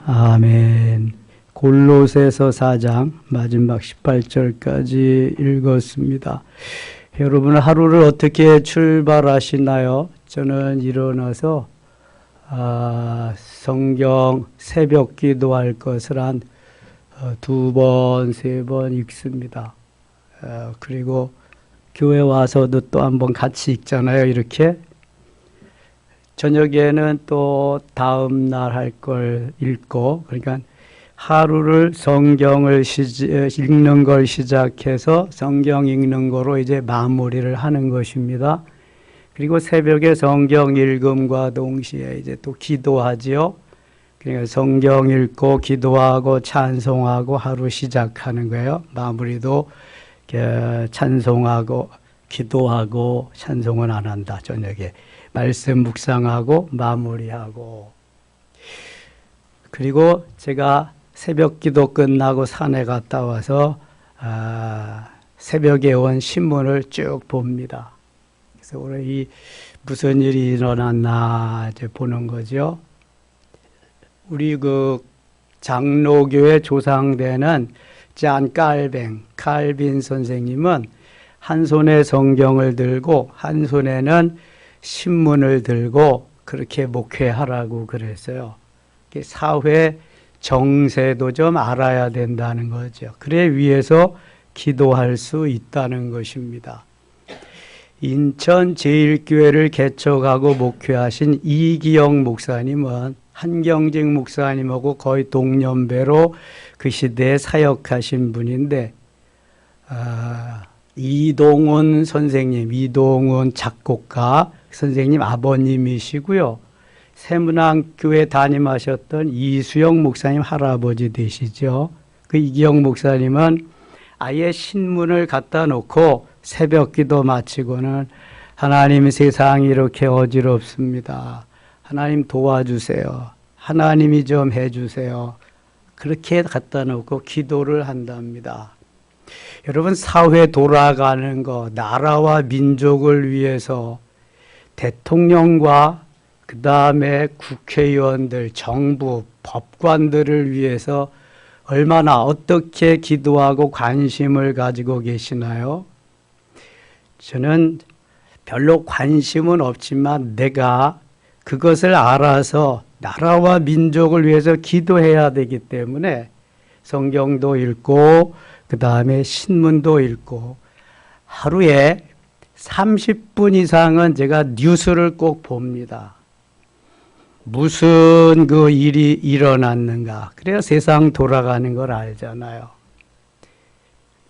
아멘. 골로새서 4장 마지막 18절까지 읽었습니다. 여러분 하루를 어떻게 출발하시나요? 저는 일어나서 성경 새벽 기도할 것을 한 2번, 3번 읽습니다. 그리고 교회 와서도 또 한번 같이 읽잖아요. 이렇게. 저녁에는 또 다음 날 할 걸 읽고, 그러니까 하루를 성경을 읽는 걸 시작해서 성경 읽는 거로 이제 마무리를 하는 것입니다. 그리고 새벽에 성경 읽음과 동시에 이제 또 기도하지요. 그러니까 성경 읽고 기도하고 찬송하고 하루 시작하는 거예요. 마무리도 찬송하고 기도하고 찬송은 안 한다. 저녁에 말씀 묵상하고 마무리하고. 그리고 제가 새벽 기도 끝나고 산에 갔다 와서 새벽에 온 신문을 쭉 봅니다. 그래서 오늘 이 무슨 일이 일어났나 이제 보는 거죠. 우리 그 장로교회 조상되는 잔 칼빈 선생님은 한 손에 성경을 들고 한 손에는 신문을 들고 그렇게 목회하라고 그랬어요. 사회 정세도 좀 알아야 된다는 거죠. 그래 위해서 기도할 수 있다는 것입니다. 인천 제1교회를 개척하고 목회하신 이기영 목사님은 한경직 목사님하고 거의 동년배로 그 시대에 사역하신 분인데 이동훈 선생님, 이동훈 작곡가 선생님 아버님이시고요. 세문안교회 담임하셨던 이수영 목사님 할아버지 되시죠. 그 이기영 목사님은 아예 신문을 갖다 놓고 새벽 기도 마치고는 하나님 세상이 이렇게 어지럽습니다. 하나님 도와주세요. 하나님이 좀 해주세요. 그렇게 갖다 놓고 기도를 한답니다. 여러분 사회 돌아가는 거 나라와 민족을 위해서 대통령과 그 다음에 국회의원들, 정부, 법관들을 위해서 얼마나 어떻게 기도하고 관심을 가지고 계시나요? 저는 별로 관심은 없지만 내가 그것을 알아서 나라와 민족을 위해서 기도해야 되기 때문에 성경도 읽고 그 다음에 신문도 읽고 하루에 30분 이상은 제가 뉴스를 꼭 봅니다. 무슨 그 일이 일어났는가. 그래야 세상 돌아가는 걸 알잖아요.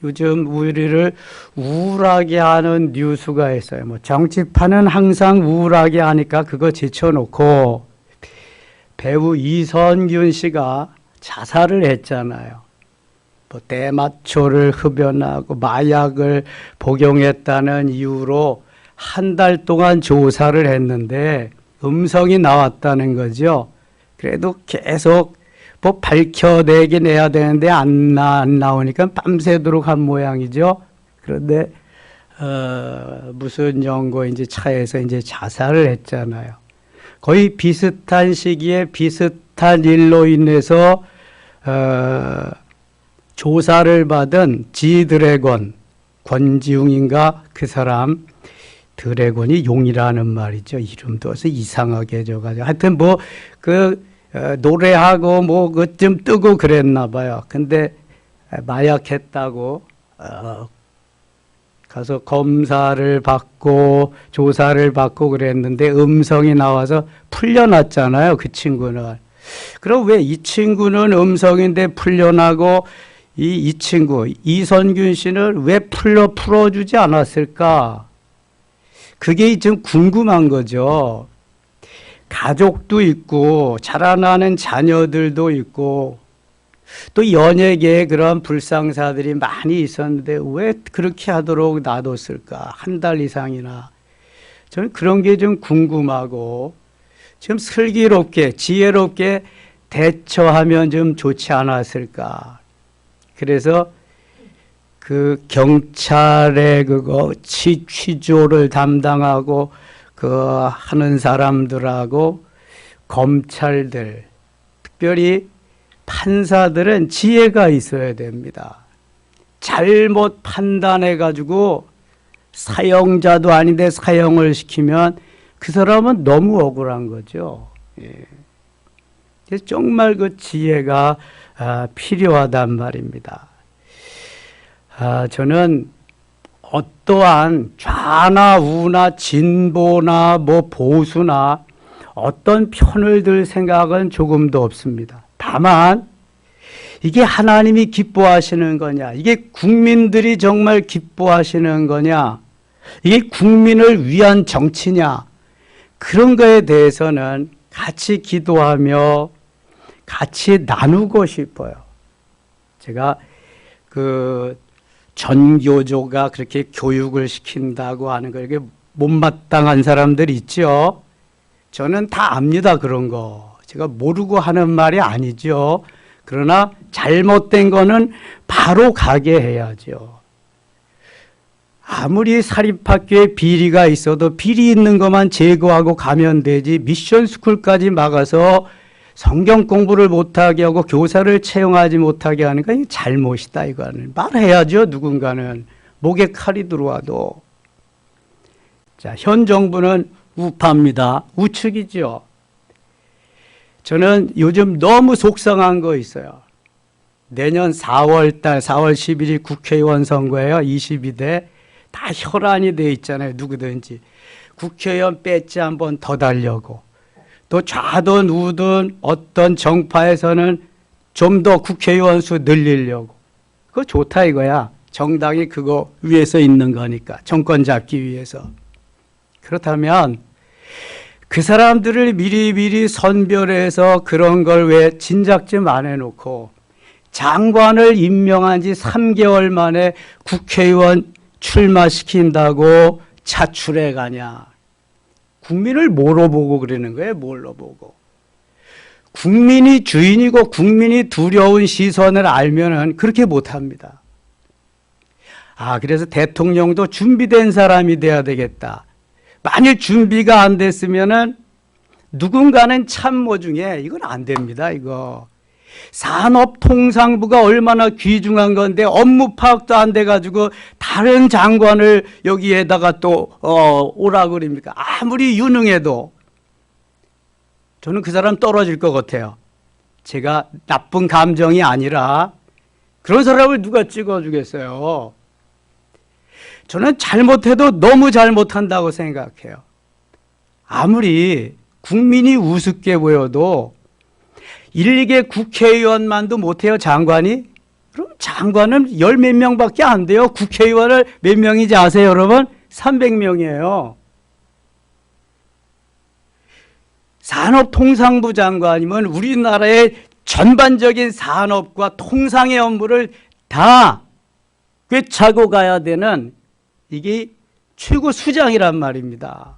요즘 우리를 우울하게 하는 뉴스가 있어요. 뭐 정치판은 항상 우울하게 하니까 그거 제쳐놓고 배우 이선균 씨가 자살을 했잖아요. 뭐 대마초를 흡연하고 마약을 복용했다는 이유로 한 달 동안 조사를 했는데 음성이 나왔다는 거죠. 그래도 계속 뭐 밝혀내긴 해야 되는데 안 나오니까 밤새도록 한 모양이죠. 그런데 무슨 연고인지 차에서 이제 자살을 했잖아요. 거의 비슷한 시기에 비슷한 일로 인해서 조사를 받은 지드래곤 권지웅인가 그 사람 드래곤이 용이라는 말이죠. 이름도 어서 이상하게 줘가지고 하여튼 뭐 노래하고 뭐 그 좀 뜨고 그랬나 봐요. 근데 마약했다고 가서 검사를 받고 조사를 받고 그랬는데 음성이 나와서 풀려났잖아요. 그 친구는. 그럼 왜 이 친구는 음성인데 풀려나고 이 친구 이선균 씨는 왜 풀어주지 않았을까? 그게 좀 궁금한 거죠. 가족도 있고 자라나는 자녀들도 있고 또 연예계에 그런 불상사들이 많이 있었는데 왜 그렇게 하도록 놔뒀을까? 한 달 이상이나. 저는 그런 게 좀 궁금하고 좀 슬기롭게 지혜롭게 대처하면 좀 좋지 않았을까? 그래서 그 경찰의 그거 취조를 담당하고 그 하는 사람들하고 검찰들, 특별히 판사들은 지혜가 있어야 됩니다. 잘못 판단해가지고 사형자도 아닌데 사형을 시키면 그 사람은 너무 억울한 거죠. 예. 정말 그 지혜가 필요하단 말입니다. 저는 어떠한 좌나 우나 진보나 뭐 보수나 어떤 편을 들 생각은 조금도 없습니다. 다만 이게 하나님이 기뻐하시는 거냐, 이게 국민들이 정말 기뻐하시는 거냐, 이게 국민을 위한 정치냐, 그런 거에 대해서는 같이 기도하며 같이 나누고 싶어요. 제가 그 전교조가 그렇게 교육을 시킨다고 하는 거, 이게 못마땅한 사람들이 있죠. 저는 다 압니다, 그런 거. 제가 모르고 하는 말이 아니죠. 그러나 잘못된 거는 바로 가게 해야죠. 아무리 사립학교에 비리가 있어도 비리 있는 것만 제거하고 가면 되지, 미션 스쿨까지 막아서 성경 공부를 못하게 하고 교사를 채용하지 못하게 하는 건 잘못이다, 이거는. 말해야죠, 누군가는. 목에 칼이 들어와도. 자, 현 정부는 우파입니다. 우측이죠. 저는 요즘 너무 속상한 거 있어요. 내년 4월 10일이 국회의원 선거예요. 22대. 다 혈안이 돼 있잖아요, 누구든지. 국회의원 배지 한번 더 달려고. 또 좌든 우든 어떤 정파에서는 좀 더 국회의원 수 늘리려고. 그거 좋다 이거야. 정당이 그거 위해서 있는 거니까. 정권 잡기 위해서. 그렇다면 그 사람들을 미리미리 선별해서 그런 걸 왜 진작 좀 안 해놓고 장관을 임명한 지 3개월 만에 국회의원 출마시킨다고 차출해 가냐. 국민을 뭐로 보고 그러는 거예요? 뭘로 보고. 국민이 주인이고 국민이 두려운 시선을 알면은 그렇게 못합니다. 그래서 대통령도 준비된 사람이 돼야 되겠다. 만일 준비가 안 됐으면은 누군가는 참모 중에 이건 안 됩니다, 이거. 산업통상부가 얼마나 귀중한 건데 업무 파악도 안 돼가지고 다른 장관을 여기에다가 또 오라 그럽니까? 아무리 유능해도. 저는 그 사람 떨어질 것 같아요. 제가 나쁜 감정이 아니라 그런 사람을 누가 찍어주겠어요. 저는 잘못해도 너무 잘못한다고 생각해요. 아무리 국민이 우습게 보여도 1, 2개 국회의원만도 못해요, 장관이? 그럼 장관은 10몇 명밖에 안 돼요. 국회의원을 몇 명인지 아세요, 여러분? 300명이에요. 산업통상부 장관이면 우리나라의 전반적인 산업과 통상의 업무를 다 꿰차고 가야 되는 이게 최고 수장이란 말입니다.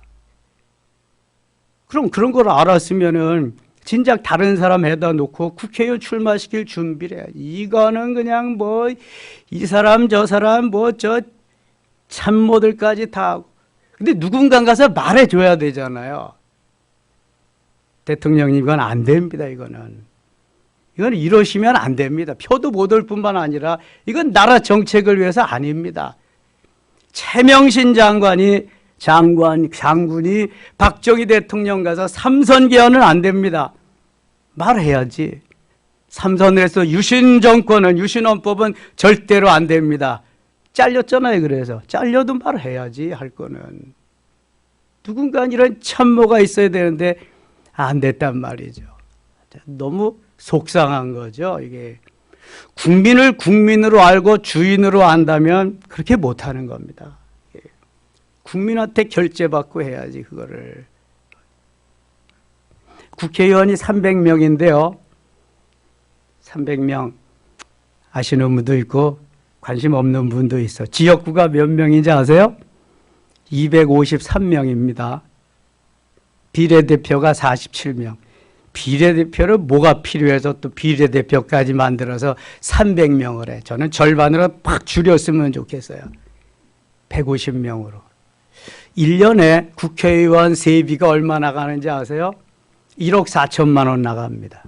그럼 그런 걸 알았으면은 진작 다른 사람 해다 놓고 국회의원 출마시킬 준비를 해야지. 이거는 그냥 뭐 이 사람 저 사람 뭐 저 참모들까지 다 하고. 근데 누군가 가서 말해줘야 되잖아요. 대통령님 이건 안 됩니다. 이건 이러시면 안 됩니다. 표도 못 올 뿐만 아니라 이건 나라 정책을 위해서 아닙니다. 최명신 장군이 박정희 대통령 가서 삼선 개헌은 안 됩니다. 말해야지. 삼선에서 유신 정권은, 유신헌법은 절대로 안 됩니다. 잘렸잖아요. 그래서 잘려도 말해야지, 할 거는. 누군가 이런 참모가 있어야 되는데 안 됐단 말이죠. 너무 속상한 거죠. 이게 국민을 국민으로 알고 주인으로 안다면 그렇게 못하는 겁니다. 국민한테 결제받고 해야지, 그거를. 국회의원이 300명인데요. 300명 아시는 분도 있고 관심 없는 분도 있어. 지역구가 몇 명인지 아세요? 253명입니다. 비례대표가 47명. 비례대표를 뭐가 필요해서 또 비례대표까지 만들어서 300명을 해. 저는 절반으로 팍 줄였으면 좋겠어요. 150명으로. 1년에 국회의원 세비가 얼마 나가는지 아세요? 1억 4천만 원 나갑니다.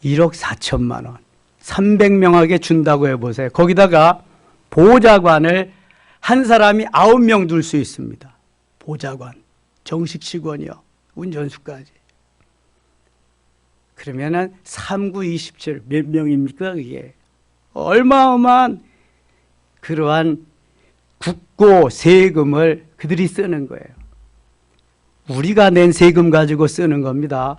1억 4천만 원. 300명에게 준다고 해보세요. 거기다가 보좌관을 한 사람이 9명 둘 수 있습니다. 보좌관, 정식 직원이요. 운전수까지. 그러면은 3, 9, 27 몇 명입니까 그게? 얼마어마한 그러한 국고 세금을 그들이 쓰는 거예요. 우리가 낸 세금 가지고 쓰는 겁니다.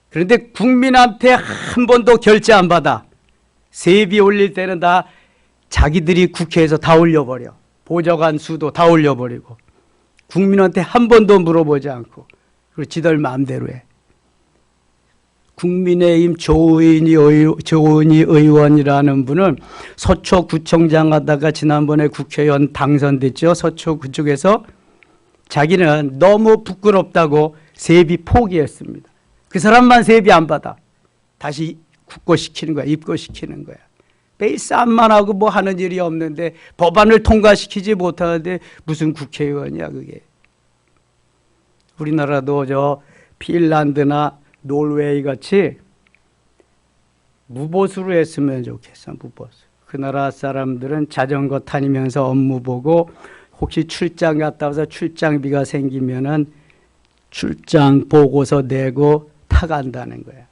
그런데 국민한테 한 번도 결제 안 받아. 세비 올릴 때는 다 자기들이 국회에서 다 올려버려. 보좌관 수도 다 올려버리고 국민한테 한 번도 물어보지 않고 그리고 지들 마음대로 해. 국민의힘 조은희 의원이라는 분은 서초구청장 하다가 지난번에 국회의원 당선됐죠. 서초구 쪽에서 자기는 너무 부끄럽다고 세비 포기했습니다. 그 사람만 세비 안 받아. 다시 국고시키는 거야. 입고시키는 거야. 매일 쌈만 하고 뭐 하는 일이 없는데 법안을 통과시키지 못하는데 무슨 국회의원이야 그게. 우리나라도 저 핀란드나 노르웨이 같이 무보수로 했으면 좋겠어. 무보수. 그 나라 사람들은 자전거 다니면서 업무 보고 혹시 출장 갔다 와서 출장비가 생기면은 출장 보고서 내고 타간다는 거야.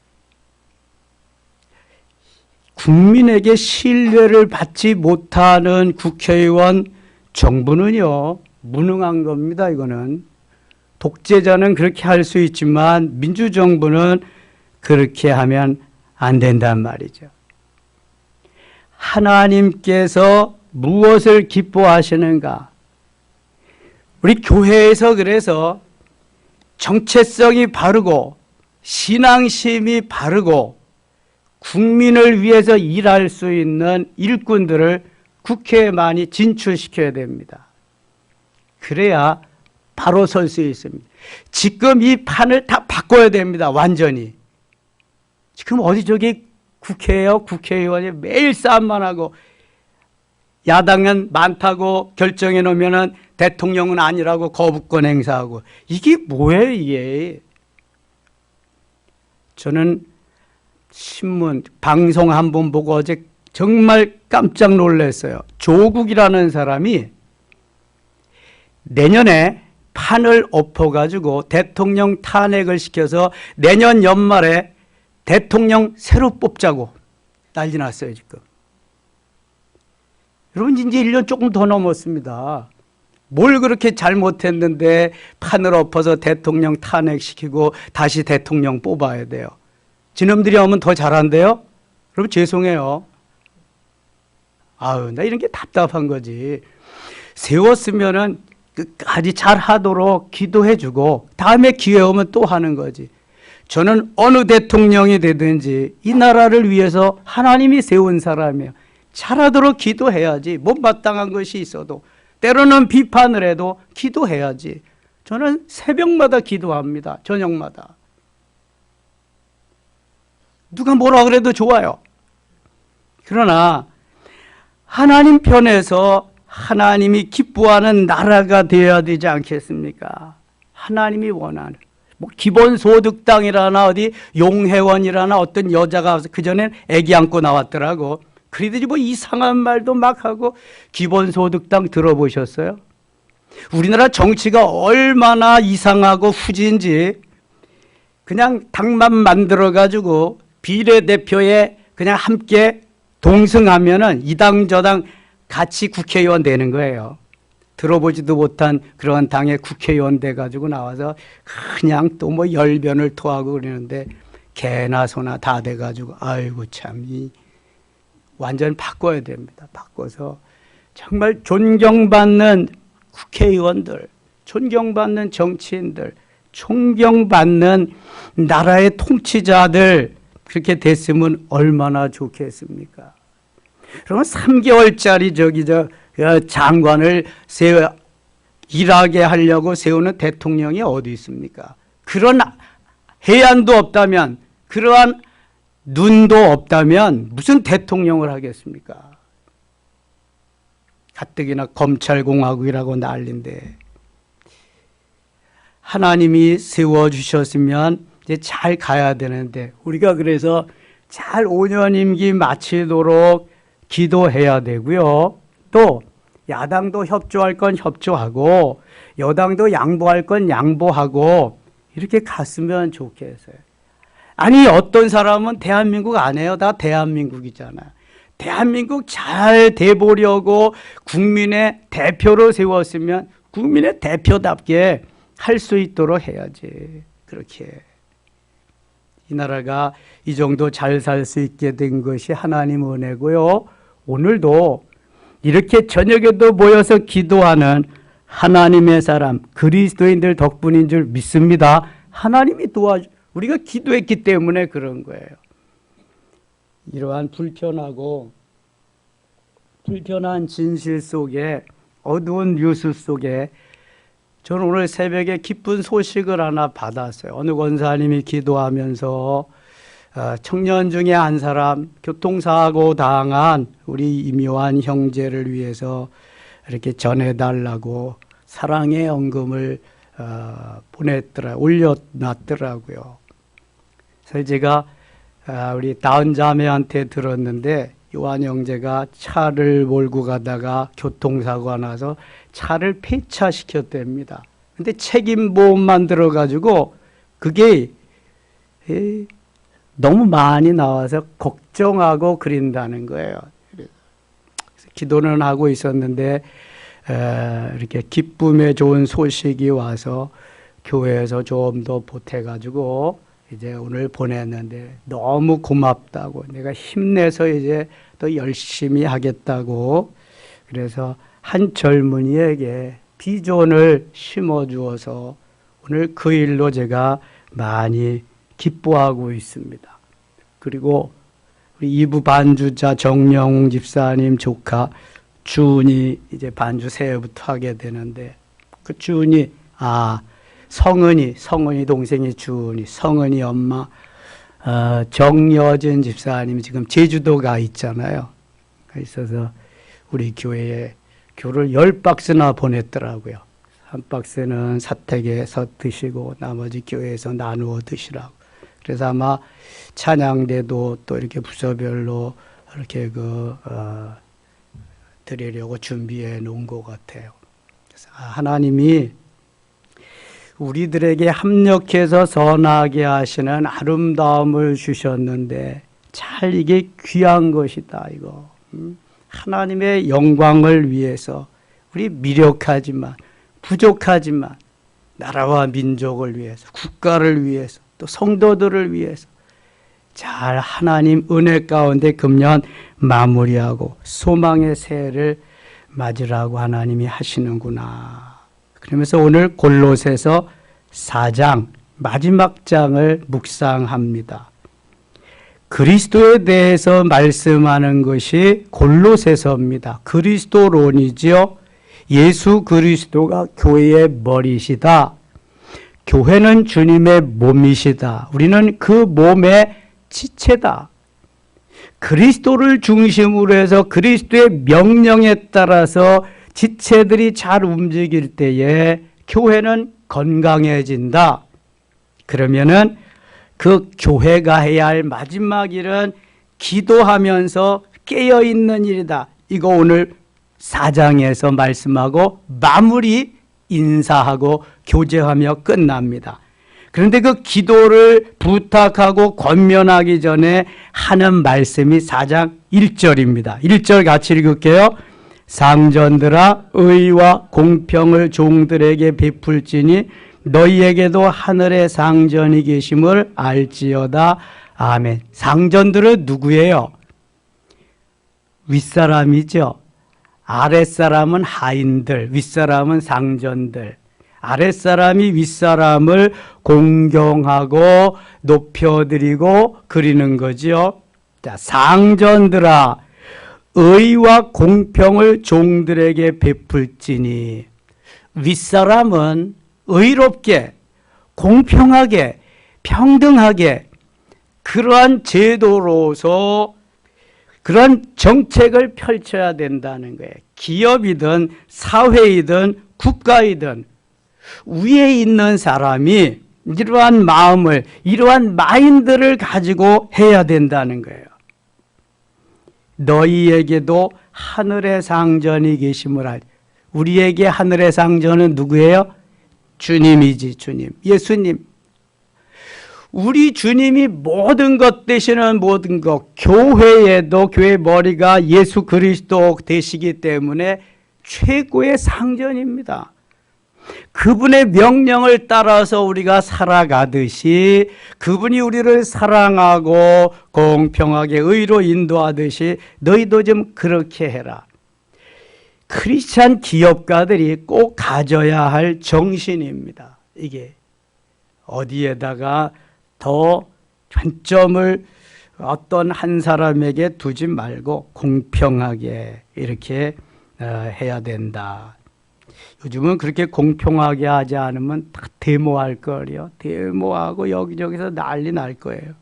국민에게 신뢰를 받지 못하는 국회의원, 정부는요 무능한 겁니다. 이거는 독재자는 그렇게 할 수 있지만 민주정부는 그렇게 하면 안 된단 말이죠. 하나님께서 무엇을 기뻐하시는가? 우리 교회에서 그래서 정체성이 바르고 신앙심이 바르고 국민을 위해서 일할 수 있는 일꾼들을 국회에 많이 진출시켜야 됩니다. 그래야 바로 설 수 있습니다. 지금 이 판을 다 바꿔야 됩니다. 완전히. 지금 어디 저기 국회예요. 국회의원이 매일 싸움만 하고 야당은 많다고 결정해 놓으면 대통령은 아니라고 거부권 행사하고 이게 뭐예요 이게. 저는 신문 방송 한 번 보고 어제 정말 깜짝 놀랐어요. 조국이라는 사람이 내년에 판을 엎어가지고 대통령 탄핵을 시켜서 내년 연말에 대통령 새로 뽑자고 난리 났어요 지금. 여러분 이제 1년 조금 더 넘었습니다. 뭘 그렇게 잘못했는데 판을 엎어서 대통령 탄핵시키고 다시 대통령 뽑아야 돼요. 지놈들이 오면 더 잘한대요? 여러분 죄송해요. 아유 나 이런 게 답답한 거지. 세웠으면은 끝까지 잘하도록 기도해주고 다음에 기회 오면 또 하는 거지. 저는 어느 대통령이 되든지 이 나라를 위해서 하나님이 세운 사람이에요. 잘하도록 기도해야지. 못마땅한 것이 있어도 때로는 비판을 해도 기도해야지. 저는 새벽마다 기도합니다. 저녁마다. 누가 뭐라 그래도 좋아요. 그러나 하나님 편에서 하나님이 기뻐하는 나라가 되어야 되지 않겠습니까? 하나님이 원하는 뭐 기본소득당이라나 어디 용회원이라나 어떤 여자가 그전엔 애기 안고 나왔더라고. 그러더니 뭐 이상한 말도 막 하고. 기본소득당 들어보셨어요? 우리나라 정치가 얼마나 이상하고 후진지. 그냥 당만 만들어가지고 비례대표에 그냥 함께 동승하면은 이 당 저 당 같이 국회의원 되는 거예요. 들어보지도 못한 그런 당의 국회의원 돼가지고 나와서 그냥 또 뭐 열변을 토하고 그러는데 개나 소나 다 돼가지고 아이고 참 완전 바꿔야 됩니다. 바꿔서 정말 존경받는 국회의원들, 존경받는 정치인들, 존경받는 나라의 통치자들 그렇게 됐으면 얼마나 좋겠습니까? 그러면 3개월짜리 장관을 일하게 하려고 세우는 대통령이 어디 있습니까? 그런 해안도 없다면, 그러한 눈도 없다면 무슨 대통령을 하겠습니까? 가뜩이나 검찰공화국이라고 난리인데. 하나님이 세워주셨으면 이제 잘 가야 되는데 우리가 그래서 잘 5년 임기 마치도록 기도해야 되고요. 또 야당도 협조할 건 협조하고 여당도 양보할 건 양보하고 이렇게 갔으면 좋겠어요. 아니 어떤 사람은 대한민국 안 해요. 다 대한민국이잖아요. 대한민국 잘 돼보려고 국민의 대표로 세웠으면 국민의 대표답게 할 수 있도록 해야지. 그렇게 이 나라가 이 정도 잘 살 수 있게 된 것이 하나님 은혜고요. 오늘도 이렇게 저녁에도 모여서 기도하는 하나님의 사람, 그리스도인들 덕분인 줄 믿습니다. 하나님이 우리가 기도했기 때문에 그런 거예요. 이러한 불편한 진실 속에, 어두운 뉴스 속에 저는 오늘 새벽에 기쁜 소식을 하나 받았어요. 어느 권사님이 기도하면서 청년 중에 한 사람 교통사고 당한 우리 임요한 형제를 위해서 이렇게 전해달라고 사랑의 헌금을 올려놨더라고요. 그래서 제가 우리 다은 자매한테 들었는데 요한 형제가 차를 몰고 가다가 교통사고가 나서 차를 폐차시켰답니다. 근데 책임보험만 들어가지고 그게 너무 많이 나와서 걱정하고 그린다는 거예요. 그래서 기도는 하고 있었는데 이렇게 기쁨의 좋은 소식이 와서 교회에서 좀 더 보태가지고 이제 오늘 보냈는데 너무 고맙다고, 내가 힘내서 이제 더 열심히 하겠다고, 그래서 한 젊은이에게 비전을 심어주어서 오늘 그 일로 제가 많이 기뻐하고 있습니다. 그리고 우리 2부 반주자 정영웅 집사님 조카 주은이 이제 반주 새해부터 하게 되는데, 그 주은이 성은이 동생이 주은이, 성은이 엄마 정여진 집사님이 지금 제주도가 있잖아요. 있어서 우리 교회에 교를 10박스나 보냈더라고요. 한 박스는 사택에서 드시고 나머지 교회에서 나누어 드시라고. 그래서 아마 찬양대도 또 이렇게 부서별로 이렇게 드리려고 준비해 놓은 것 같아요. 그래서 하나님이 우리들에게 합력해서 선하게 하시는 아름다움을 주셨는데 잘 이게 귀한 것이다 이거. 하나님의 영광을 위해서 우리 미력하지만 부족하지만 나라와 민족을 위해서 국가를 위해서 또 성도들을 위해서 잘 하나님 은혜 가운데 금년 마무리하고 소망의 새해를 맞으라고 하나님이 하시는구나. 그러면서 오늘 골로새서 4장 마지막 장을 묵상합니다. 그리스도에 대해서 말씀하는 것이 골로새서입니다. 그리스도론이지요. 예수 그리스도가 교회의 머리시다. 교회는 주님의 몸이시다. 우리는 그 몸의 지체다. 그리스도를 중심으로 해서 그리스도의 명령에 따라서 지체들이 잘 움직일 때에 교회는 건강해진다. 그러면은 그 교회가 해야 할 마지막 일은 기도하면서 깨어있는 일이다. 이거 오늘 4장에서 말씀하고 마무리 인사하고 교제하며 끝납니다. 그런데 그 기도를 부탁하고 권면하기 전에 하는 말씀이 4장 1절입니다. 1절 같이 읽을게요. 상전들아 의와 공평을 종들에게 베풀지니 너희에게도 하늘의 상전이 계심을 알지어다. 아멘. 상전들은 누구예요? 윗사람이죠. 아랫사람은 하인들, 윗사람은 상전들. 아랫사람이 윗사람을 공경하고 높여드리고 그리는 거죠. 자, 상전들아 의와 공평을 종들에게 베풀지니, 윗사람은 의롭게 공평하게 평등하게 그러한 제도로서 그런 정책을 펼쳐야 된다는 거예요. 기업이든 사회이든 국가이든 위에 있는 사람이 이러한 마음을, 이러한 마인드를 가지고 해야 된다는 거예요. 너희에게도 하늘의 상전이 계심을 알. 우리에게 하늘의 상전은 누구예요? 주님이지, 주님. 예수님. 우리 주님이 모든 것 되시는 모든 것, 교회에도 교회 머리가 예수 그리스도 되시기 때문에 최고의 상전입니다. 그분의 명령을 따라서 우리가 살아가듯이, 그분이 우리를 사랑하고 공평하게 의로 인도하듯이 너희도 좀 그렇게 해라. 크리스찬 기업가들이 꼭 가져야 할 정신입니다. 이게 어디에다가 더 관점을 어떤 한 사람에게 두지 말고 공평하게 이렇게 해야 된다. 요즘은 그렇게 공평하게 하지 않으면 다 데모할 거예요. 데모하고 여기저기서 난리 날 거예요.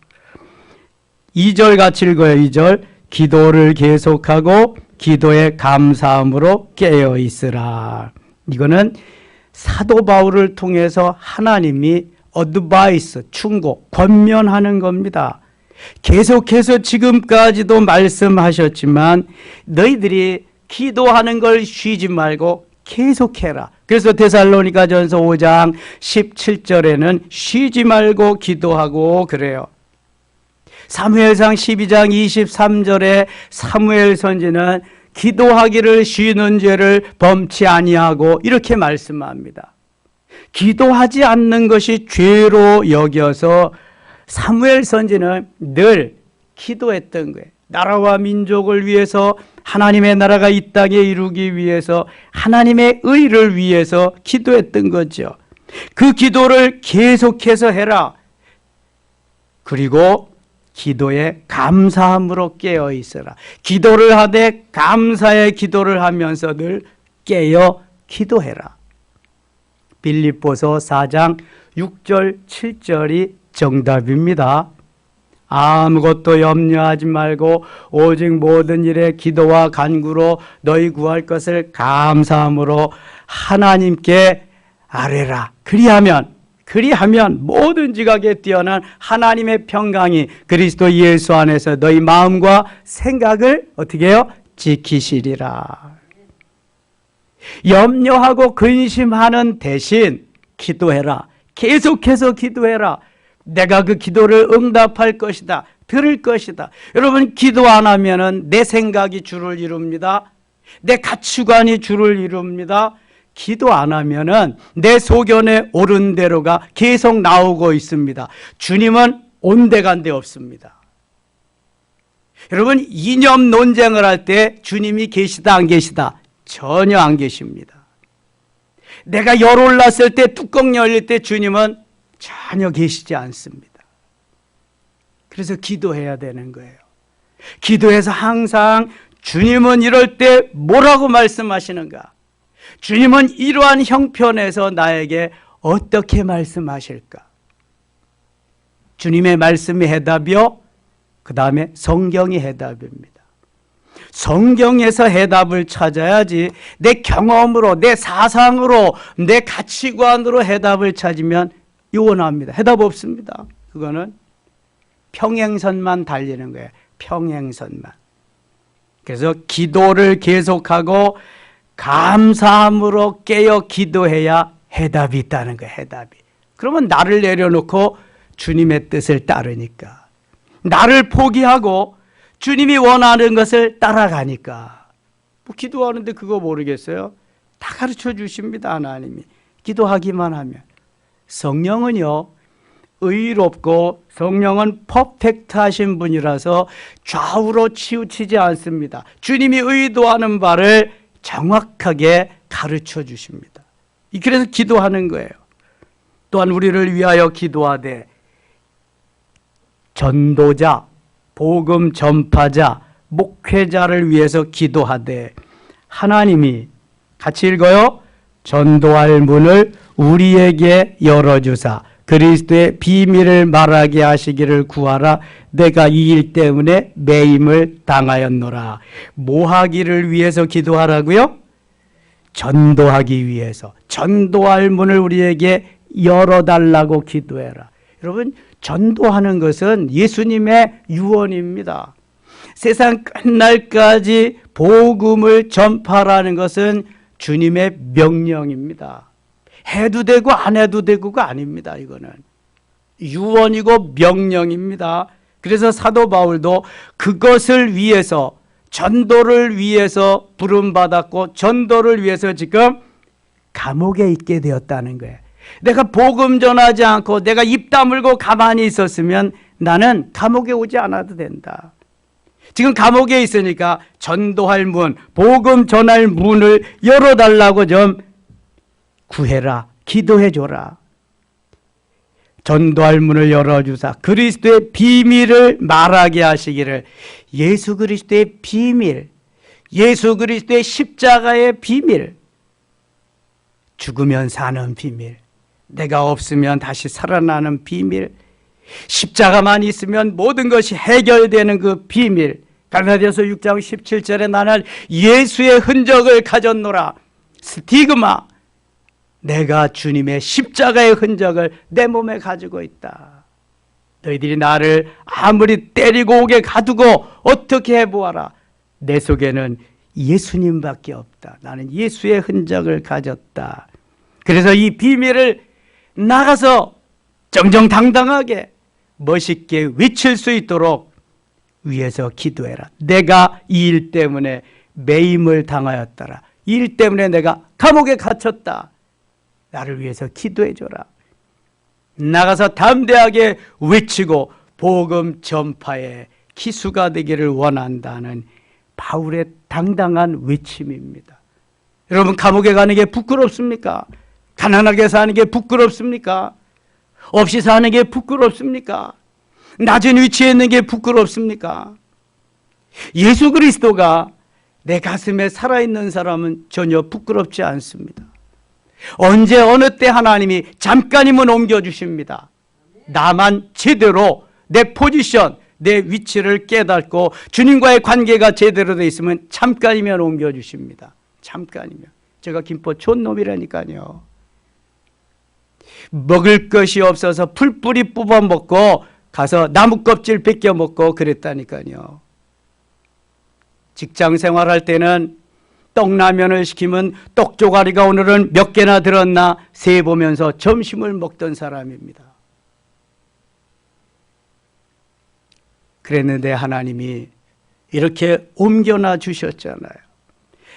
2절 같이 읽어요. 2절. 기도를 계속하고 기도에 감사함으로 깨어 있으라. 이거는 사도 바울을 통해서 하나님이 어드바이스, 충고, 권면하는 겁니다. 계속해서 지금까지도 말씀하셨지만 너희들이 기도하는 걸 쉬지 말고 계속해라. 그래서 데살로니가전서 5장 17절에는 쉬지 말고 기도하고 그래요. 사무엘상 12장 23절에 사무엘 선지는 기도하기를 쉬는 죄를 범치 아니하고 이렇게 말씀합니다. 기도하지 않는 것이 죄로 여겨서 사무엘 선지는 늘 기도했던 거예요. 나라와 민족을 위해서, 하나님의 나라가 이 땅에 이루기 위해서, 하나님의 의를 위해서 기도했던 거죠. 그 기도를 계속해서 해라. 그리고 기도에 감사함으로 깨어 있어라. 기도를 하되 감사의 기도를 하면서 늘 깨어 기도해라. 빌립보서 4장 6절 7절이 정답입니다. 아무것도 염려하지 말고 오직 모든 일에 기도와 간구로 너희 구할 것을 감사함으로 하나님께 아뢰라. 그리하면 모든 지각에 뛰어난 하나님의 평강이 그리스도 예수 안에서 너희 마음과 생각을 어떻게 해요? 지키시리라. 염려하고 근심하는 대신 기도해라. 계속해서 기도해라. 내가 그 기도를 응답할 것이다. 들을 것이다. 여러분, 기도 안 하면은 내 생각이 주를 이룹니다. 내 가치관이 주를 이룹니다. 기도 안 하면은 내 소견에 옳은 대로가 계속 나오고 있습니다. 주님은 온데간데 없습니다. 여러분, 이념 논쟁을 할 때 주님이 계시다 안 계시다? 전혀 안 계십니다. 내가 열 올랐을 때, 뚜껑 열릴 때 주님은 전혀 계시지 않습니다. 그래서 기도해야 되는 거예요. 기도해서 항상 주님은 이럴 때 뭐라고 말씀하시는가? 주님은 이러한 형편에서 나에게 어떻게 말씀하실까? 주님의 말씀이 해답이요, 그 다음에 성경이 해답입니다. 성경에서 해답을 찾아야지 내 경험으로, 내 사상으로, 내 가치관으로 해답을 찾으면 요원합니다. 해답 없습니다. 그거는 평행선만 달리는 거예요. 평행선만. 그래서 기도를 계속하고 감사함으로 깨어 기도해야 해답이 있다는 거예요. 해답이. 그러면 나를 내려놓고 주님의 뜻을 따르니까, 나를 포기하고 주님이 원하는 것을 따라가니까. 뭐 기도하는데 그거 모르겠어요? 다 가르쳐 주십니다. 하나님이. 기도하기만 하면. 성령은요, 의롭고 성령은 퍼펙트하신 분이라서 좌우로 치우치지 않습니다. 주님이 의도하는 바를 정확하게 가르쳐 주십니다. 그래서 기도하는 거예요. 또한 우리를 위하여 기도하되 전도자, 복음 전파자, 목회자를 위해서 기도하되 하나님이, 같이 읽어요. 전도할 문을 우리에게 열어주사 그리스도의 비밀을 말하게 하시기를 구하라. 내가 이 일 때문에 매임을 당하였노라. 뭐 하기를 위해서 기도하라고요? 전도하기 위해서. 전도할 문을 우리에게 열어달라고 기도해라. 여러분, 전도하는 것은 예수님의 유언입니다. 세상 끝날까지 복음을 전파하라는 것은 주님의 명령입니다. 해도 되고 안 해도 되고가 아닙니다. 이거는 유언이고 명령입니다. 그래서 사도 바울도 그것을 위해서, 전도를 위해서 부름받았고 전도를 위해서 지금 감옥에 있게 되었다는 거예요. 내가 복음 전하지 않고 내가 입 다물고 가만히 있었으면 나는 감옥에 오지 않아도 된다. 지금 감옥에 있으니까 전도할 문, 복음 전할 문을 열어달라고 좀 구해라, 기도해줘라. 전도할 문을 열어주사 그리스도의 비밀을 말하게 하시기를. 예수 그리스도의 비밀, 예수 그리스도의 십자가의 비밀, 죽으면 사는 비밀, 내가 없으면 다시 살아나는 비밀, 십자가만 있으면 모든 것이 해결되는 그 비밀. 갈라디아서 6장 17절에 나는 예수의 흔적을 가졌노라. 스티그마, 내가 주님의 십자가의 흔적을 내 몸에 가지고 있다. 너희들이 나를 아무리 때리고 오게 가두고 어떻게 해보아라. 내 속에는 예수님밖에 없다. 나는 예수의 흔적을 가졌다. 그래서 이 비밀을 나가서 정정당당하게 멋있게 외칠 수 있도록 위에서 기도해라. 내가 이 일 때문에 매임을 당하였더라. 이 일 때문에 내가 감옥에 갇혔다. 나를 위해서 기도해 줘라. 나가서 담대하게 외치고 복음 전파의 기수가 되기를 원한다는 바울의 당당한 외침입니다. 여러분, 감옥에 가는 게 부끄럽습니까? 가난하게 사는 게 부끄럽습니까? 없이 사는 게 부끄럽습니까? 낮은 위치에 있는 게 부끄럽습니까? 예수 그리스도가 내 가슴에 살아있는 사람은 전혀 부끄럽지 않습니다. 언제 어느 때 하나님이 잠깐이면 옮겨주십니다. 나만 제대로 내 포지션, 내 위치를 깨닫고 주님과의 관계가 제대로 되어 있으면 잠깐이면 옮겨주십니다. 잠깐이면. 제가 김포 촌놈이라니까요. 먹을 것이 없어서 풀뿌리 뽑아 먹고 가서 나무 껍질 벗겨 먹고 그랬다니까요. 직장 생활할 때는 떡라면을 시키면 떡조가리가 오늘은 몇 개나 들었나 세보면서 점심을 먹던 사람입니다. 그랬는데 하나님이 이렇게 옮겨놔 주셨잖아요.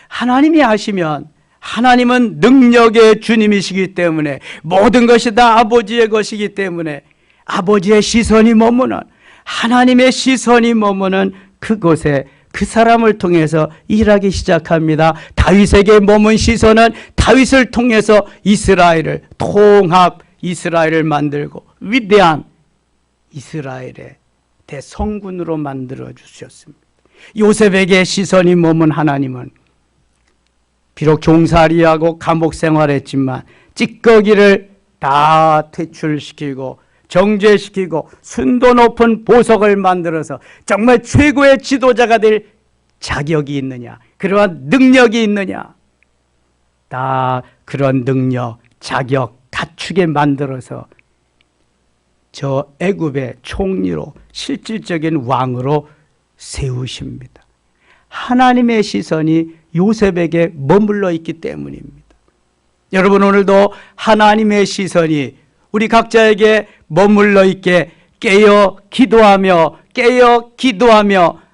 하나님이 하시면, 하나님은 능력의 주님이시기 때문에 모든 것이 다 아버지의 것이기 때문에 아버지의 시선이 머무는, 하나님의 시선이 머무는 그곳에 그 사람을 통해서 일하기 시작합니다. 다윗에게 머문 시선은 다윗을 통해서 이스라엘을, 통합 이스라엘을 만들고 위대한 이스라엘의 대성군으로 만들어 주셨습니다. 요셉에게 시선이 머문 하나님은 비록 종살이하고 감옥 생활했지만 찌꺼기를 다 퇴출시키고 정죄시키고 순도 높은 보석을 만들어서 정말 최고의 지도자가 될 자격이 있느냐, 그러한 능력이 있느냐, 다 그런 능력, 자격 갖추게 만들어서 저 애굽의 총리로, 실질적인 왕으로 세우십니다. 하나님의 시선이 요셉에게 머물러 있기 때문입니다. 여러분, 오늘도 하나님의 시선이 우리 각자에게 머물러 있게 깨어 기도하며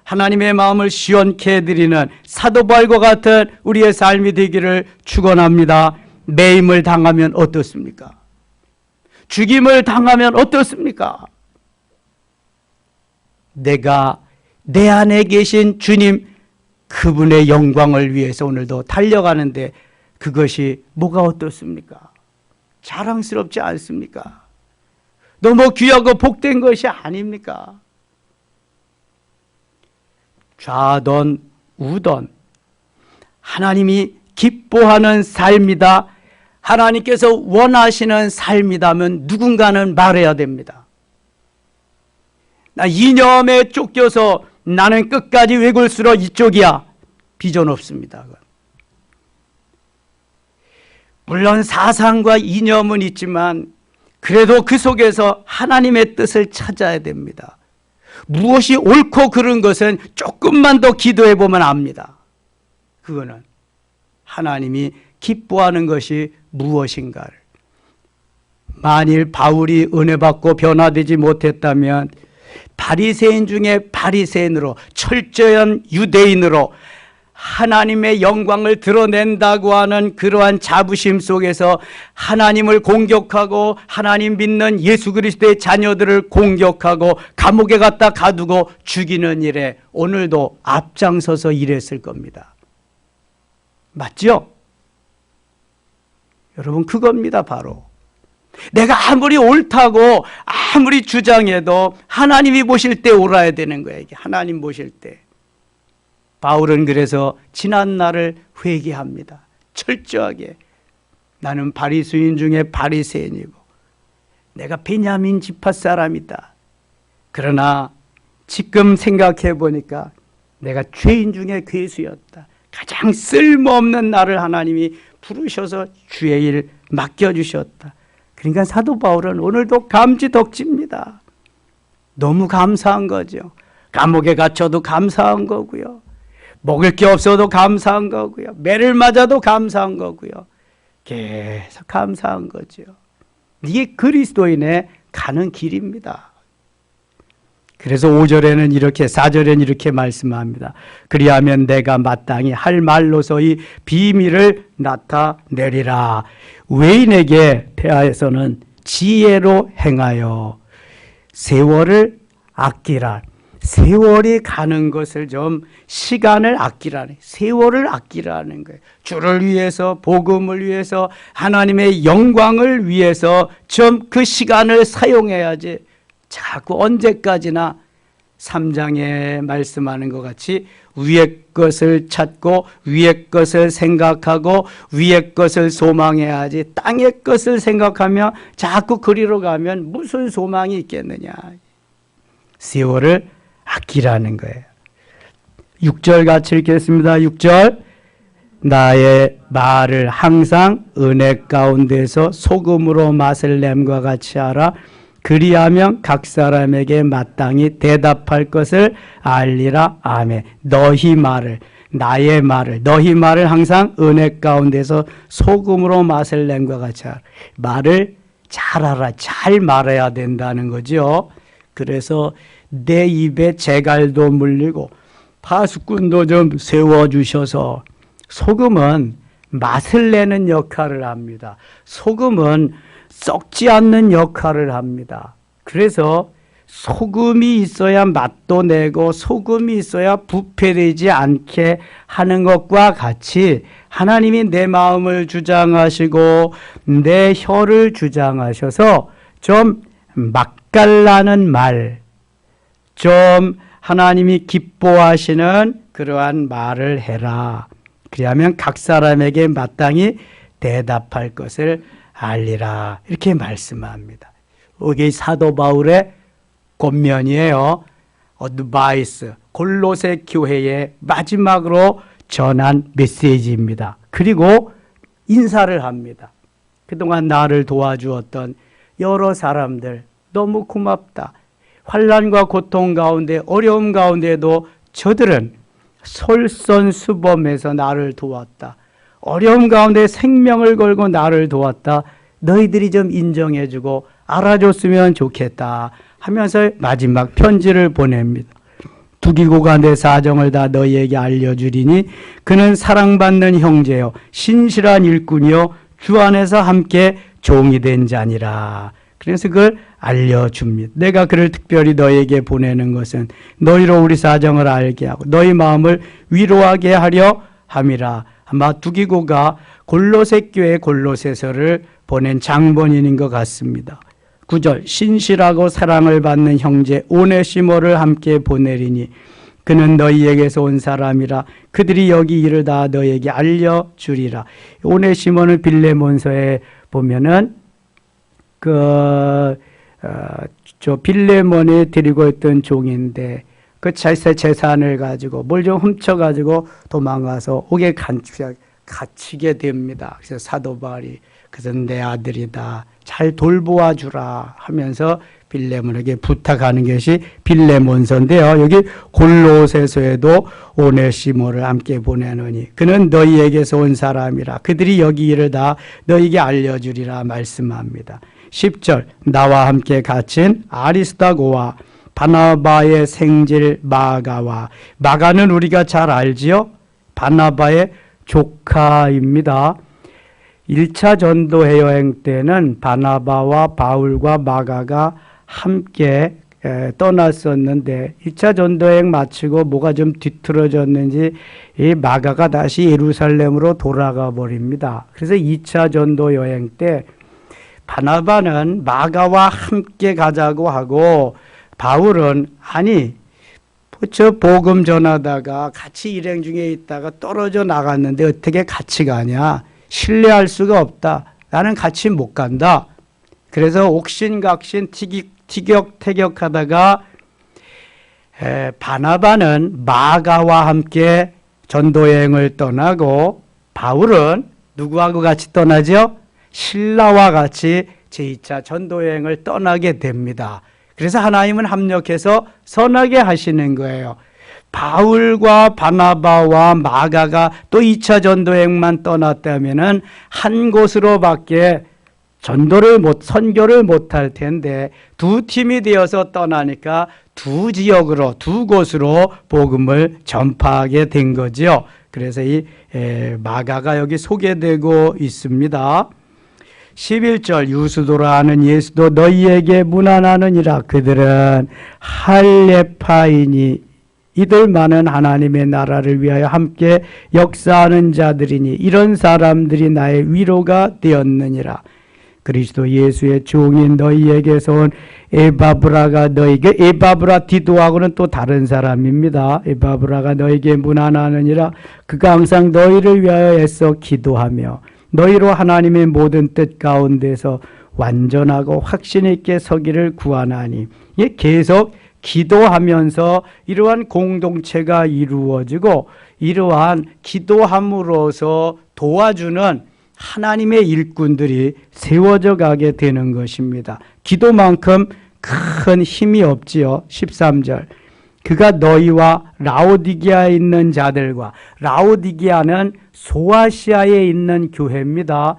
하나님의 마음을 시원케 해드리는 사도 바울과 같은 우리의 삶이 되기를 축원합니다. 매임을 당하면 어떻습니까? 죽임을 당하면 어떻습니까? 내가 내 안에 계신 주님, 그분의 영광을 위해서 오늘도 달려가는데 그것이 뭐가 어떻습니까? 자랑스럽지 않습니까? 너무 귀하고 복된 것이 아닙니까? 좌던 우던 하나님이 기뻐하는 삶이다, 하나님께서 원하시는 삶이다면 누군가는 말해야 됩니다. 나 이념에 쫓겨서 나는 끝까지 외골수로 이쪽이야. 비전 없습니다. 물론 사상과 이념은 있지만 그래도 그 속에서 하나님의 뜻을 찾아야 됩니다. 무엇이 옳고 그른 것은 조금만 더 기도해 보면 압니다. 그거는 하나님이 기뻐하는 것이 무엇인가를. 만일 바울이 은혜 받고 변화되지 못했다면 바리새인 중에 바리새인으로, 철저한 유대인으로 하나님의 영광을 드러낸다고 하는 그러한 자부심 속에서 하나님을 공격하고 하나님 믿는 예수 그리스도의 자녀들을 공격하고 감옥에 갖다 가두고 죽이는 일에 오늘도 앞장서서 일했을 겁니다. 맞죠? 여러분, 그겁니다. 바로 내가 아무리 옳다고 아무리 주장해도 하나님이 보실 때 옳아야 되는 거예요. 이게 하나님 보실 때. 바울은 그래서 지난 날을 회개합니다. 철저하게. 나는 바리새인 중에 바리새인이고 내가 베냐민 지파 사람이다. 그러나 지금 생각해 보니까 내가 죄인 중에 괴수였다. 가장 쓸모없는 나를 하나님이 부르셔서 주의 일 맡겨주셨다. 그러니까 사도 바울은 오늘도 감지덕지입니다. 너무 감사한 거죠. 감옥에 갇혀도 감사한 거고요. 먹을 게 없어도 감사한 거고요. 매를 맞아도 감사한 거고요. 계속 감사한 거죠. 이게 그리스도인의 가는 길입니다. 그래서 5절에는 이렇게, 4절에는 이렇게 말씀합니다. 그리하면 내가 마땅히 할 말로서 이 비밀을 나타내리라. 외인에게 대하여서는 지혜로 행하여 세월을 아끼라. 세월이 가는 것을 좀 시간을 아끼라는, 세월을 아끼라는 거예요. 주를 위해서, 복음을 위해서, 하나님의 영광을 위해서 좀 그 시간을 사용해야지. 자꾸 언제까지나 3장에 말씀하는 것 같이 위의 것을 찾고 위의 것을 생각하고 위의 것을 소망해야지, 땅의 것을 생각하며 자꾸 그리로 가면 무슨 소망이 있겠느냐. 세월을 아끼라는 거예요. 6절 같이 읽겠습니다. 6절. 나의 말을 항상 은혜 가운데서 소금으로 맛을 냄과 같이 하라. 그리하면 각 사람에게 마땅히 대답할 것을 알리라. 아멘. 너희 말을, 나의 말을, 너희 말을 항상 은혜 가운데서 소금으로 맛을 냄과 같이 하라. 말을 잘 알아, 잘 말해야 된다는 거죠. 그래서 내 입에 재갈도 물리고 파수꾼도 좀 세워주셔서, 소금은 맛을 내는 역할을 합니다. 소금은 썩지 않는 역할을 합니다. 그래서 소금이 있어야 맛도 내고 소금이 있어야 부패되지 않게 하는 것과 같이 하나님이 내 마음을 주장하시고 내 혀를 주장하셔서 좀 맛깔나는 말, 좀 하나님이 기뻐하시는 그러한 말을 해라. 그리하면 각 사람에게 마땅히 대답할 것을 알리라. 이렇게 말씀합니다. 이게 사도 바울의 권면이에요. 어드바이스, 골로새 교회의 마지막으로 전한 메시지입니다. 그리고 인사를 합니다. 그동안 나를 도와주었던 여러 사람들 너무 고맙다. 환난과 고통 가운데, 어려움 가운데도 저들은 솔선수범해서 나를 도왔다. 어려움 가운데 생명을 걸고 나를 도왔다. 너희들이 좀 인정해주고 알아줬으면 좋겠다 하면서 마지막 편지를 보냅니다. 두기고가 내 사정을 다 너희에게 알려주리니 그는 사랑받는 형제요 신실한 일꾼이요 주 안에서 함께 종이 된 자니라. 그래서 그걸 알려줍니다. 내가 그를 특별히 너희에게 보내는 것은 너희로 우리 사정을 알게 하고 너희 마음을 위로하게 하려 함이라. 아마 두기고가 골로새 교회 골로새서를 보낸 장본인인 것 같습니다. 9절. 신실하고 사랑을 받는 형제 오네시모를 함께 보내리니 그는 너희에게서 온 사람이라. 그들이 여기 일을 다 너희에게 알려주리라. 오네시모는 빌레몬서에 보면은 저 빌레몬이 데리고 있던 종인데 그 재산을 가지고 뭘 좀 훔쳐가지고 도망가서 옥에 갇히게 됩니다. 그래서 사도 바울이 그것은 내 아들이다. 잘 돌보아 주라 하면서 빌레몬에게 부탁하는 것이 빌레몬서인데요. 여기 골로새서에도 오네시모를 함께 보내노니 그는 너희에게서 온 사람이라. 그들이 여기 일을 다 너희에게 알려주리라 말씀합니다. 10절 나와 함께 갇힌 아리스다고와 바나바의 생질 마가와, 마가는 우리가 잘 알지요? 바나바의 조카입니다. 1차 전도회 여행 때는 바나바와 바울과 마가가 함께 떠났었는데 1차 전도여행 마치고 뭐가 좀 뒤틀어졌는지 이 마가가 다시 예루살렘으로 돌아가 버립니다. 그래서 2차 전도 여행 때 바나바는 마가와 함께 가자고 하고 바울은 아니 저 복음 전하다가 같이 일행 중에 있다가 떨어져 나갔는데 어떻게 같이 가냐? 신뢰할 수가 없다. 나는 같이 못 간다. 그래서 옥신각신 티격태격하다가 바나바는 마가와 함께 전도여행을 떠나고 바울은 누구하고 같이 떠나죠? 신라와 같이 제2차 전도여행을 떠나게 됩니다. 그래서 하나님은 합력해서 선하게 하시는 거예요. 바울과 바나바와 마가가 또 2차 전도여행만 떠났다면은 한 곳으로밖에 선교를 못할 텐데 두 팀이 되어서 떠나니까 두 지역으로, 두 곳으로 복음을 전파하게 된 거죠. 그래서 이 마가가 여기 소개되고 있습니다. 11절 유수도라 하는 예수도 너희에게 문안하느니라. 그들은 할레파이니 이들만은 하나님의 나라를 위하여 함께 역사하는 자들이니 이런 사람들이 나의 위로가 되었느니라. 그리스도 예수의 종인 너희에게서 온 에바브라가 너희에게, 에바브라 디도하고는 또 다른 사람입니다. 에바브라가 너희에게 문안하느니라. 그가 항상 너희를 위하여 애써 기도하며 너희로 하나님의 모든 뜻 가운데서 완전하고 확신 있게 서기를 구하나니. 계속 기도하면서 이러한 공동체가 이루어지고 이러한 기도함으로써 도와주는 하나님의 일꾼들이 세워져 가게 되는 것입니다. 기도만큼 큰 힘이 없지요. 13절 그가 너희와 라오디게아에 있는 자들과, 라오디게아는 소아시아에 있는 교회입니다.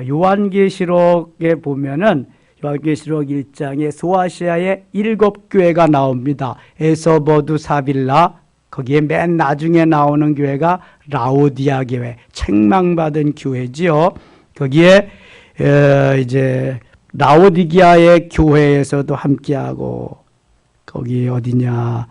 요한계시록에 보면은 요한계시록 1장에 소아시아에 7교회가 나옵니다. 에서버두 사빌라, 거기에 맨 나중에 나오는 교회가 라오디아 교회, 책망받은 교회지요. 거기에 이제 라오디게아의 교회에서도 함께하고, 거기 어디냐?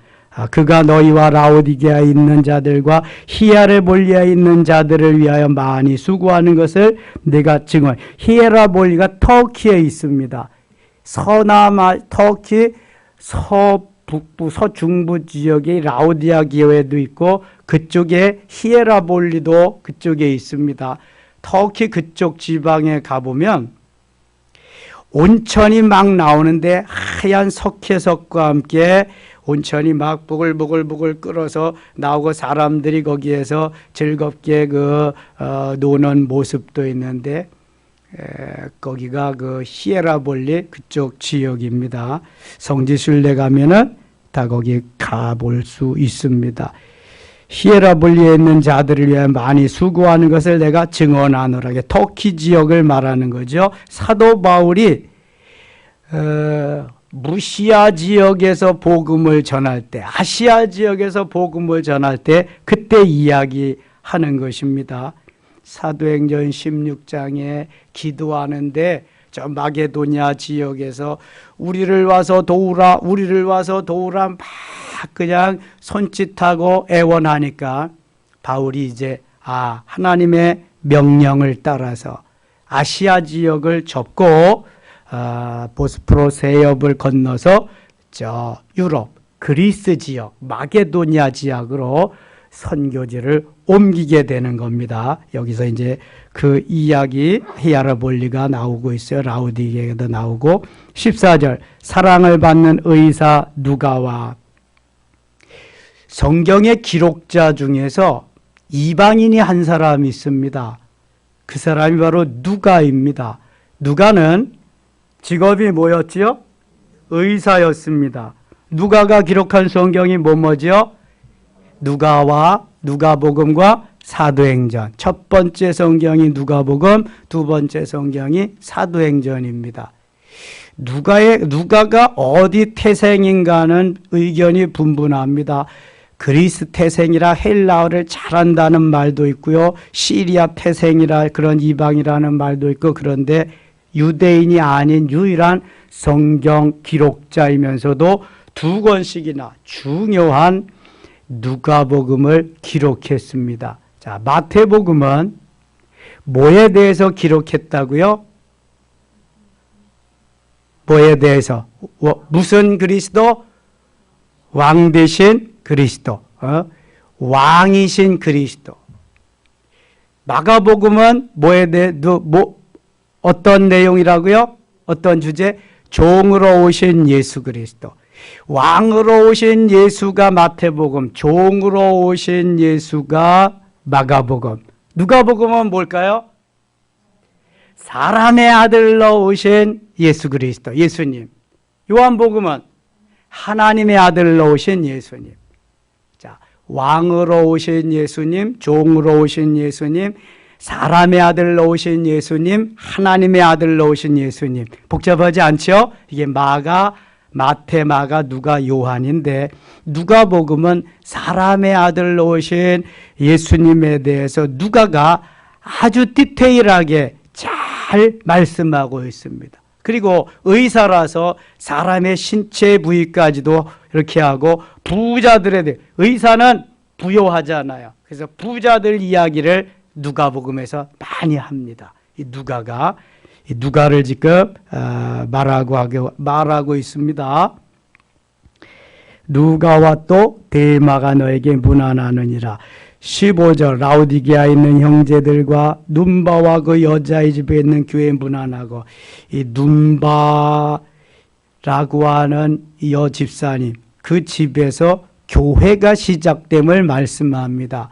그가 너희와 라오디게아에 있는 자들과 히에라볼리아에 있는 자들을 위하여 많이 수고하는 것을 내가 증언. 히에라볼리가 터키에 있습니다. 터키 서북부, 서중부 지역에 라오디아 교회도 있고 그쪽에 히에라볼리도 그쪽에 있습니다. 터키 그쪽 지방에 가보면 온천이 막 나오는데 하얀 석회석과 함께 온천이 막 부글부글 끓어서 나오고 사람들이 거기에서 즐겁게 노는 모습도 있는데 거기가 그 히에라볼리 그쪽 지역입니다. 성지순례 가면은 다 거기 가볼 수 있습니다. 히에라볼리에 있는 자들을 위해 많이 수고하는 것을 내가 증언하노라. 터키 지역을 말하는 거죠. 사도 바울이 무시아 지역에서 복음을 전할 때, 아시아 지역에서 복음을 전할 때 그때 이야기하는 것입니다. 사도행전 16장에 기도하는데 저 마게도냐 지역에서 우리를 와서 도우라 막 그냥 손짓하고 애원하니까 바울이 이제 하나님의 명령을 따라서 아시아 지역을 접고 보스포러스 해협을 건너서 저 유럽 그리스 지역 마게도냐 지역으로 선교지를 옮기게 되는 겁니다. 여기서 이제 그 이야기 히에라볼리가 나오고 있어요. 라오디게도 나오고. 14절 사랑을 받는 의사 누가와. 성경의 기록자 중에서 이방인이 한 사람이 있습니다. 그 사람이 바로 누가입니다. 누가는 직업이 뭐였지요? 의사였습니다. 누가가 기록한 성경이 뭐지요? 누가와 누가복음과 사도행전. 첫 번째 성경이 누가복음, 두 번째 성경이 사도행전입니다. 누가가 어디 태생인가는 의견이 분분합니다. 그리스 태생이라 헬라어를 잘한다는 말도 있고요. 시리아 태생이라 그런 이방이라는 말도 있고, 그런데 유대인이 아닌 유일한 성경 기록자이면서도 두 권씩이나 중요한 누가복음을 기록했습니다. 자, 마태복음은 뭐에 대해서 기록했다고요? 뭐에 대해서? 무슨 그리스도? 왕 대신 그리스도. 왕이신 그리스도. 마가복음은 뭐에 대해, 어떤 내용이라고요? 어떤 주제? 종으로 오신 예수 그리스도. 왕으로 오신 예수가 마태복음, 종으로 오신 예수가 마가복음. 누가복음은 뭘까요? 사람의 아들로 오신 예수 그리스도, 예수님. 요한복음은 하나님의 아들로 오신 예수님. 자, 왕으로 오신 예수님, 종으로 오신 예수님, 사람의 아들로 오신 예수님, 하나님의 아들로 오신 예수님. 복잡하지 않죠? 이게 마태, 마가, 누가, 요한인데, 누가복음은 사람의 아들로 오신 예수님에 대해서 누가가 아주 디테일하게 잘 말씀하고 있습니다. 그리고 의사라서 사람의 신체 부위까지도 이렇게 하고, 부자들에 대해, 의사는 부요하잖아요. 그래서 부자들 이야기를 누가복음에서 많이 합니다. 이 누가를 지금 말하고 있습니다. 누가와 또 데마가 너에게 문안하느니라. 15절 라오디게아에 있는 형제들과 눈바와 그 여자의 집에 있는 교회 문안하고, 이 눈바라고 하는 여 집사님, 그 집에서 교회가 시작됨을 말씀합니다.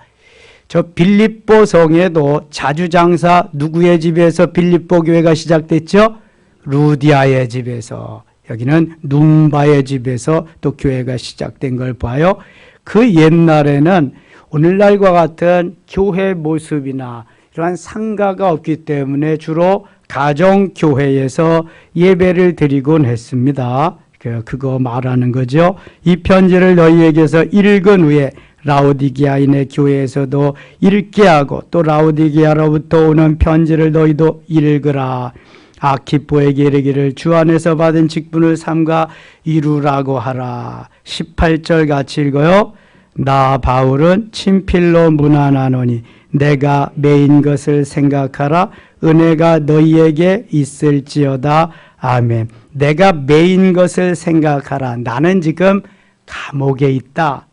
저 빌립보 성에도 자주장사 누구의 집에서 빌립보 교회가 시작됐죠? 루디아의 집에서. 여기는 눈바의 집에서 또 교회가 시작된 걸 봐요. 그 옛날에는 오늘날과 같은 교회 모습이나 이러한 상가가 없기 때문에 주로 가정교회에서 예배를 드리곤 했습니다. 그거 말하는 거죠. 이 편지를 너희에게서 읽은 후에 라오디게아인의 교회에서도 읽게 하고, 또 라오디게아로부터 오는 편지를 너희도 읽으라. 아키포에게 이르기를 주 안에서 받은 직분을 삼가 이루라고 하라. 18절 같이 읽어요. 나 바울은 친필로 문안하노니 내가 매인 것을 생각하라. 은혜가 너희에게 있을지어다. 아멘. 내가 매인 것을 생각하라. 나는 지금 감옥에 있다.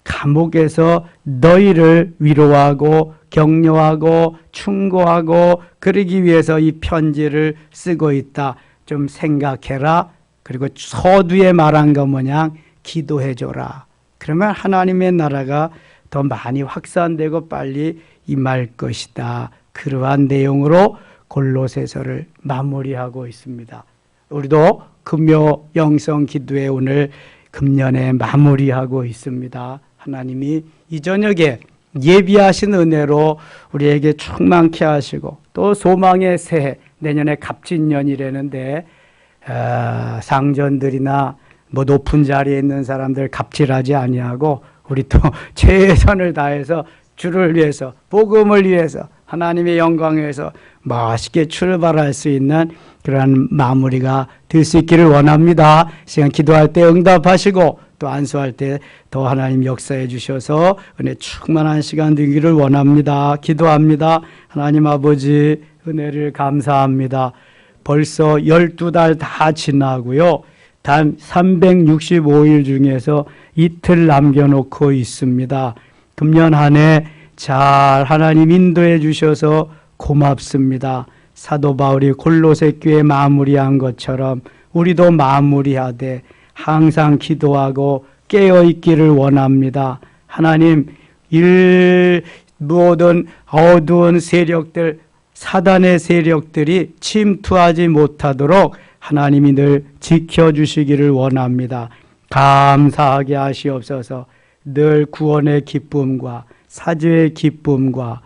감옥에서 너희를 위로하고 격려하고 충고하고 그러기 위해서 이 편지를 쓰고 있다. 좀 생각해라. 그리고 서두에 말한 거 뭐냐? 기도해줘라. 그러면 하나님의 나라가 더 많이 확산되고 빨리 임할 것이다. 그러한 내용으로 골로새서를 마무리하고 있습니다. 우리도 금요 영성 기도회 오늘 금년에 마무리하고 있습니다. 하나님이 이 저녁에 예비하신 은혜로 우리에게 충만케 하시고, 또 소망의 새해, 내년에 갑진년이라는데 상전들이나 뭐 높은 자리에 있는 사람들 갑질하지 아니하고 우리 또 최선을 다해서 주를 위해서, 복음을 위해서, 하나님의 영광을 위해서 멋있게 출발할 수 있는 그러한 마무리가 될 수 있기를 원합니다. 시간 기도할 때 응답하시고 또 안수할 때 더 하나님 역사해 주셔서 은혜 충만한 시간 되기를 원합니다. 기도합니다. 하나님 아버지, 은혜를 감사합니다. 벌써 12달 다 지나고요. 단 365일 중에서 이틀 남겨놓고 있습니다. 금년 한 해 잘 하나님 인도해 주셔서 고맙습니다. 사도 바울이 골로새 교회 마무리한 것처럼 우리도 마무리하되 항상 기도하고 깨어있기를 원합니다. 하나님, 모든 어두운 세력들, 사단의 세력들이 침투하지 못하도록 하나님이 늘 지켜주시기를 원합니다. 감사하게 하시옵소서. 늘 구원의 기쁨과 사죄의 기쁨과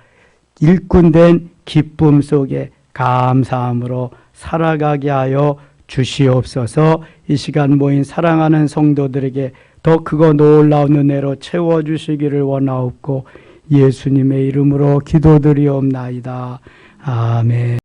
일꾼된 기쁨 속에 감사함으로 살아가게 하여 주시옵소서. 이 시간 모인 사랑하는 성도들에게 더 크고 놀라운 은혜로 채워주시기를 원하옵고 예수님의 이름으로 기도드리옵나이다. 아멘.